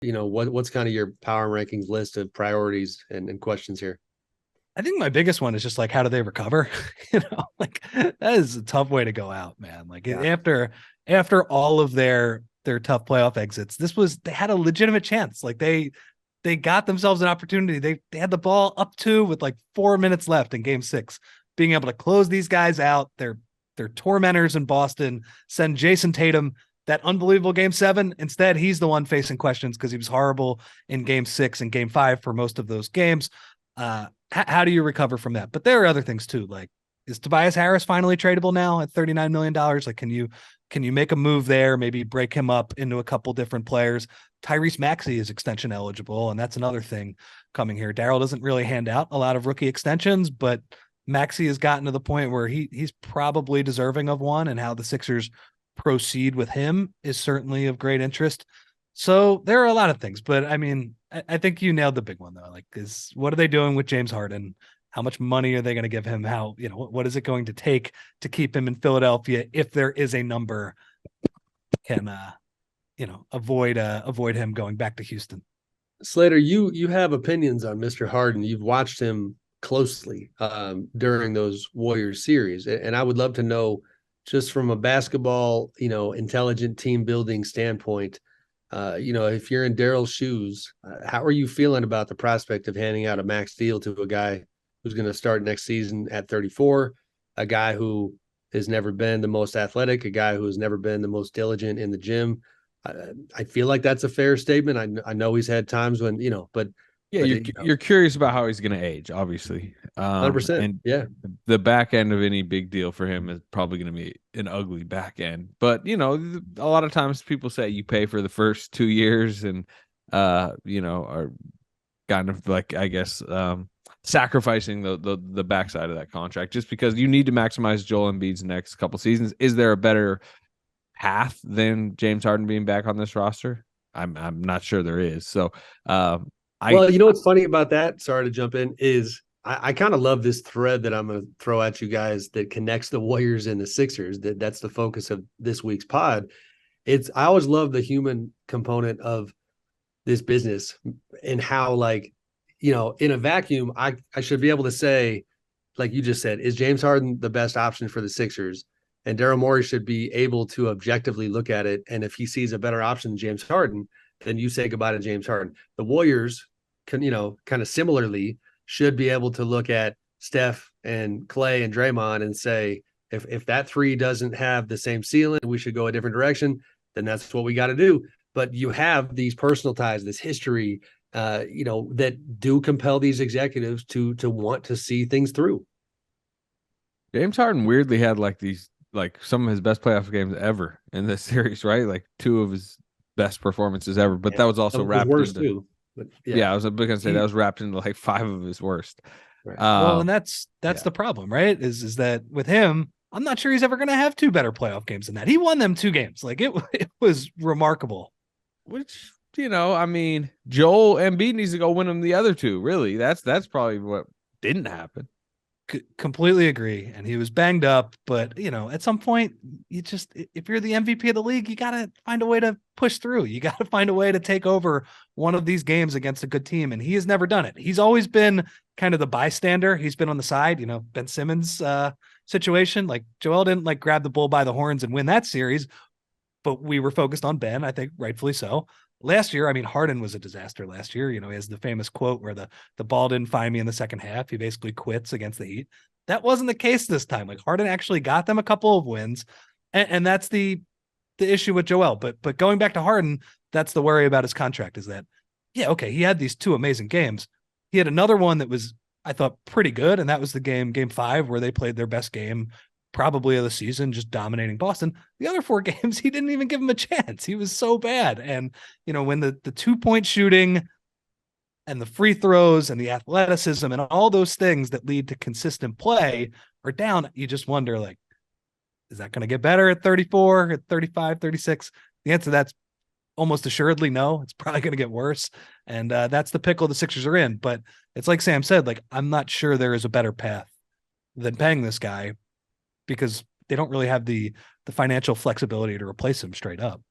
what's kind of your power rankings list of priorities and questions here? I think my biggest one is just like, how do they recover? Like that is a tough way to go out, man. Like Yeah. after all of their tough playoff exits, they had a legitimate chance. Like they got themselves an opportunity. They had the ball up two with like 4 minutes left in game six, being able to close these guys out. They're tormentors in Boston, send Jason Tatum that unbelievable game seven. Instead, he's the one facing questions because he was horrible in game six and game five for most of those games. How do you recover from that? But there are other things too. Like, is Tobias Harris finally tradable now at $39 million? Like, can you make a move there? Maybe break him up into a couple different players. Tyrese Maxey is extension eligible, and that's another thing coming here. Daryl doesn't really hand out a lot of rookie extensions, but Maxey has gotten to the point where he's probably deserving of one, and how the Sixers proceed with him is certainly of great interest. So there are a lot of things, but I mean, I think you nailed the big one though. Like, is what are they doing with James Harden? How much money are they going to give him? How, what is it going to take to keep him in Philadelphia if there is a number can avoid him going back to Houston? Slater, you have opinions on Mr. Harden. You've watched him closely during those Warriors series, and I would love to know, just from a basketball, intelligent team building standpoint, if you're in Daryl's shoes, how are you feeling about the prospect of handing out a max deal to a guy who's going to start next season at 34, a guy who has never been the most athletic, a guy who has never been the most diligent in the gym? I feel like that's a fair statement. I know he's had times when, but Yeah, but you're curious about how he's going to age, obviously. 100%. And Yeah. the back end of any big deal for him is probably going to be an ugly back end. But, a lot of times people say you pay for the first 2 years and are kind of like, I guess, sacrificing the backside of that contract just because you need to maximize Joel Embiid's next couple seasons. Is there a better path than James Harden being back on this roster? I'm not sure there is. So, I Well, what's funny about that? Sorry to jump in. Is I kind of love this thread that I'm going to throw at you guys that connects the Warriors and the Sixers. That's the focus of this week's pod. I always love the human component of this business and how, like, in a vacuum, I should be able to say, like you just said, is James Harden the best option for the Sixers? And Daryl Morey should be able to objectively look at it. And if he sees a better option than James Harden, then you say goodbye to James Harden. The Warriors can, kind of similarly should be able to look at Steph and Clay and Draymond and say, if that three doesn't have the same ceiling, we should go a different direction. Then that's what we got to do. But you have these personal ties, this history, that do compel these executives to want to see things through. James Harden weirdly had like some of his best playoff games ever in this series, right? Like two of his best performances ever. But Yeah. that was also Some of his wrapped worst into too. But yeah, yeah, I was gonna say that was wrapped into like five of his worst. right. Well, Uh and that's yeah. the problem, right? Is that with him, I'm not sure he's ever going to have two better playoff games than that. He won them two games. Like it was remarkable. Which, I mean, Joel Embiid needs to go win them the other two, really. That's probably what didn't happen. Completely agree. And he was banged up, but at some point, if you're the MVP of the league, you got to find a way to push through. You got to find a way to take over one of these games against a good team. And he has never done it. He's always been kind of the bystander. He's been on the side, Ben Simmons situation. Like Joel didn't like grab the bull by the horns and win that series, but we were focused on Ben, I think rightfully so. Last year, I mean, Harden was a disaster last year. He has the famous quote where the ball didn't find me in the second half. He basically quits against the Heat. That wasn't the case this time. Like Harden actually got them a couple of wins, and that's the issue with Joel. But going back to Harden, that's the worry about his contract is that, yeah, okay, he had these two amazing games. He had another one that was, I thought, pretty good, and that was the game five, where they played their best game probably of the season, just dominating Boston. The other four games, he didn't even give him a chance. He was so bad. And, when the 2-point shooting and the free throws and the athleticism and all those things that lead to consistent play are down, you just wonder, like, is that going to get better at 34, at 35, 36? The answer to that's almost assuredly no. It's probably going to get worse. And that's the pickle the Sixers are in. But it's like Sam said, like, I'm not sure there is a better path than paying this guy, because they don't really have the financial flexibility to replace him straight up.